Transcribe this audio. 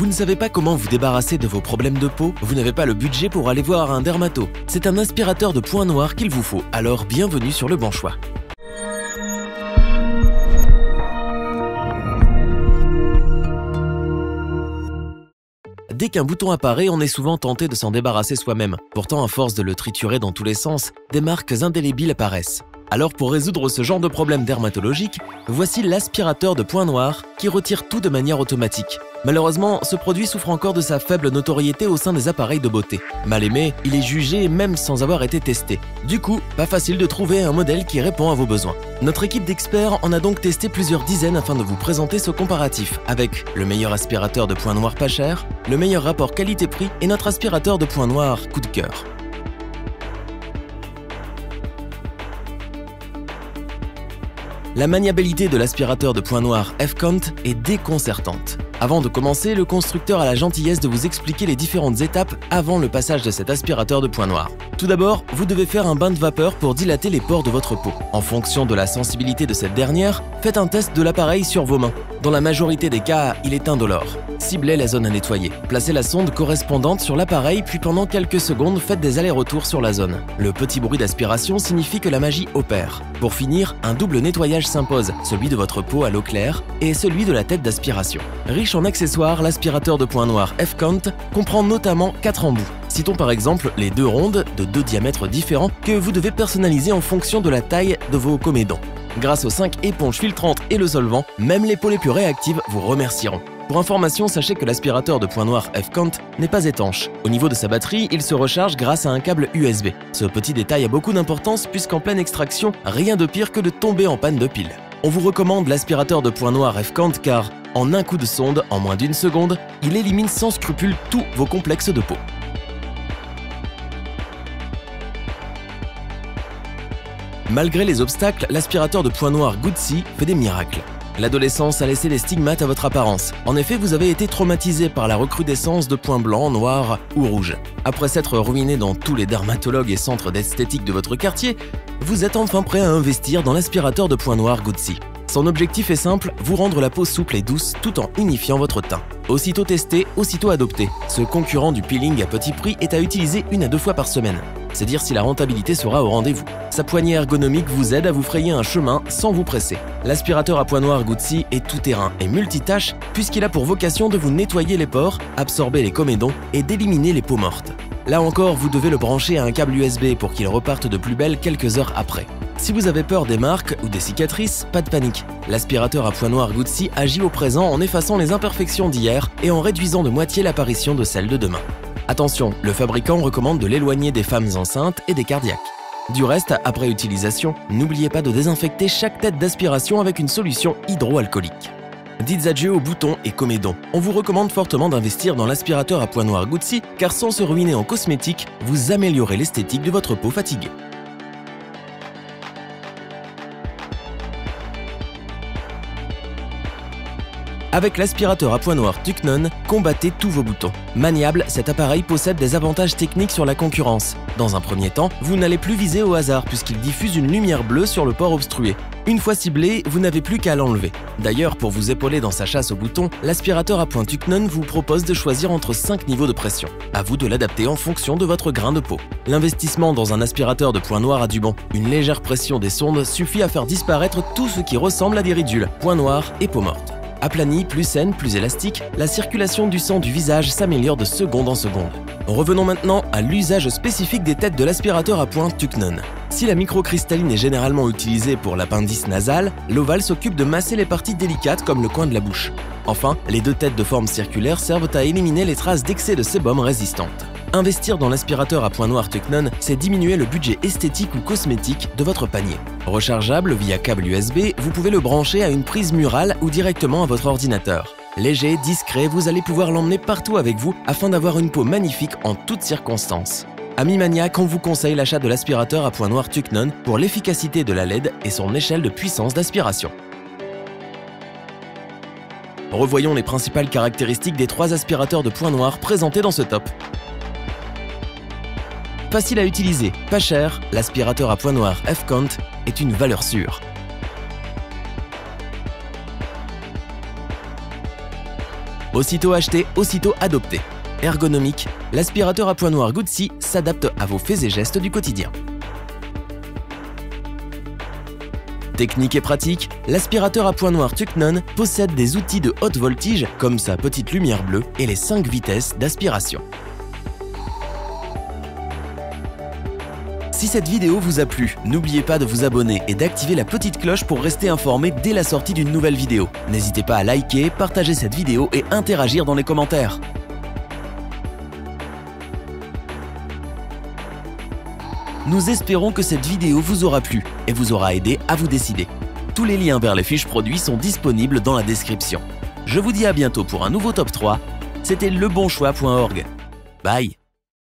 Vous ne savez pas comment vous débarrasser de vos problèmes de peau? Vous n'avez pas le budget pour aller voir un dermato? C'est un aspirateur de points noirs qu'il vous faut, alors bienvenue sur le bon choix. Dès qu'un bouton apparaît, on est souvent tenté de s'en débarrasser soi-même. Pourtant, à force de le triturer dans tous les sens, des marques indélébiles apparaissent. Alors pour résoudre ce genre de problème dermatologique, voici l'aspirateur de points noirs qui retire tout de manière automatique. Malheureusement, ce produit souffre encore de sa faible notoriété au sein des appareils de beauté. Mal aimé, il est jugé même sans avoir été testé. Du coup, pas facile de trouver un modèle qui répond à vos besoins. Notre équipe d'experts en a donc testé plusieurs dizaines afin de vous présenter ce comparatif avec le meilleur aspirateur de points noirs pas cher, le meilleur rapport qualité-prix et notre aspirateur de points noirs coup de cœur. La maniabilité de l'aspirateur de points noirs F-Count est déconcertante. Avant de commencer, le constructeur a la gentillesse de vous expliquer les différentes étapes avant le passage de cet aspirateur de points noirs. Tout d'abord, vous devez faire un bain de vapeur pour dilater les pores de votre peau. En fonction de la sensibilité de cette dernière, faites un test de l'appareil sur vos mains. Dans la majorité des cas, il est indolore. Ciblez la zone à nettoyer. Placez la sonde correspondante sur l'appareil, puis pendant quelques secondes, faites des allers-retours sur la zone. Le petit bruit d'aspiration signifie que la magie opère. Pour finir, un double nettoyage s'impose, celui de votre peau à l'eau claire et celui de la tête d'aspiration. Riche en accessoires, l'aspirateur de points noirs F-Count comprend notamment 4 embouts. Citons par exemple les 2 rondes de 2 diamètres différents que vous devez personnaliser en fonction de la taille de vos comédons. Grâce aux 5 éponges filtrantes et le solvant, même les peaux les plus réactives vous remercieront. Pour information, sachez que l'aspirateur de points noirs F-Count n'est pas étanche. Au niveau de sa batterie, il se recharge grâce à un câble USB. Ce petit détail a beaucoup d'importance puisqu'en pleine extraction, rien de pire que de tomber en panne de pile. On vous recommande l'aspirateur de points noirs F-Count car, en un coup de sonde, en moins d'1 seconde, il élimine sans scrupule tous vos complexes de peau. Malgré les obstacles, l'aspirateur de points noirs Goodsy fait des miracles. L'adolescence a laissé des stigmates à votre apparence. En effet, vous avez été traumatisé par la recrudescence de points blancs, noirs ou rouges. Après s'être ruiné dans tous les dermatologues et centres d'esthétique de votre quartier, vous êtes enfin prêt à investir dans l'aspirateur de points noirs Goodsy. Son objectif est simple, vous rendre la peau souple et douce tout en unifiant votre teint. Aussitôt testé, aussitôt adopté. Ce concurrent du peeling à petit prix est à utiliser 1 à 2 fois par semaine. C'est dire si la rentabilité sera au rendez-vous. Sa poignée ergonomique vous aide à vous frayer un chemin sans vous presser. L'aspirateur à points noirs Goodsy est tout-terrain et multitâche puisqu'il a pour vocation de vous nettoyer les pores, absorber les comédons et d'éliminer les peaux mortes. Là encore, vous devez le brancher à un câble USB pour qu'il reparte de plus belle quelques heures après. Si vous avez peur des marques ou des cicatrices, pas de panique. L'aspirateur à points noirs Goodsy agit au présent en effaçant les imperfections d'hier et en réduisant de moitié l'apparition de celles de demain. Attention, le fabricant recommande de l'éloigner des femmes enceintes et des cardiaques. Du reste, après utilisation, n'oubliez pas de désinfecter chaque tête d'aspiration avec une solution hydroalcoolique. Dites adieu aux boutons et comédons. On vous recommande fortement d'investir dans l'aspirateur à points noirs Goodsy car sans se ruiner en cosmétique, vous améliorez l'esthétique de votre peau fatiguée. Avec l'aspirateur à points noirs Tucnon, combattez tous vos boutons. Maniable, cet appareil possède des avantages techniques sur la concurrence. Dans un premier temps, vous n'allez plus viser au hasard puisqu'il diffuse une lumière bleue sur le port obstrué. Une fois ciblé, vous n'avez plus qu'à l'enlever. D'ailleurs, pour vous épauler dans sa chasse aux boutons, l'aspirateur à points Tucnon vous propose de choisir entre 5 niveaux de pression. À vous de l'adapter en fonction de votre grain de peau. L'investissement dans un aspirateur de points noirs a du bon. Une légère pression des sondes suffit à faire disparaître tout ce qui ressemble à des ridules, points noirs et peau morte. Aplanie, plus saine, plus élastique, la circulation du sang du visage s'améliore de seconde en seconde. Revenons maintenant à l'usage spécifique des têtes de l'aspirateur à points Tucnon. Si la microcristalline est généralement utilisée pour l'appendice nasal, l'ovale s'occupe de masser les parties délicates comme le coin de la bouche. Enfin, les 2 têtes de forme circulaire servent à éliminer les traces d'excès de sébum résistantes. Investir dans l'aspirateur à points noirs Tucnon, c'est diminuer le budget esthétique ou cosmétique de votre panier. Rechargeable via câble USB, vous pouvez le brancher à une prise murale ou directement à votre ordinateur. Léger, discret, vous allez pouvoir l'emmener partout avec vous afin d'avoir une peau magnifique en toutes circonstances. Amis maniaques, on vous conseille l'achat de l'aspirateur à points noirs Tucnon pour l'efficacité de la LED et son échelle de puissance d'aspiration. Revoyons les principales caractéristiques des 3 aspirateurs de points noirs présentés dans ce top. Facile à utiliser, pas cher, l'aspirateur à points noirs F-Count est une valeur sûre. Aussitôt acheté, aussitôt adopté. Ergonomique, l'aspirateur à points noirs Goodsy s'adapte à vos faits et gestes du quotidien. Technique et pratique, l'aspirateur à points noirs Tucknon possède des outils de haute voltige comme sa petite lumière bleue et les 5 vitesses d'aspiration. Si cette vidéo vous a plu, n'oubliez pas de vous abonner et d'activer la petite cloche pour rester informé dès la sortie d'une nouvelle vidéo. N'hésitez pas à liker, partager cette vidéo et interagir dans les commentaires. Nous espérons que cette vidéo vous aura plu et vous aura aidé à vous décider. Tous les liens vers les fiches produits sont disponibles dans la description. Je vous dis à bientôt pour un nouveau top 3. C'était lebonchoix.org. Bye!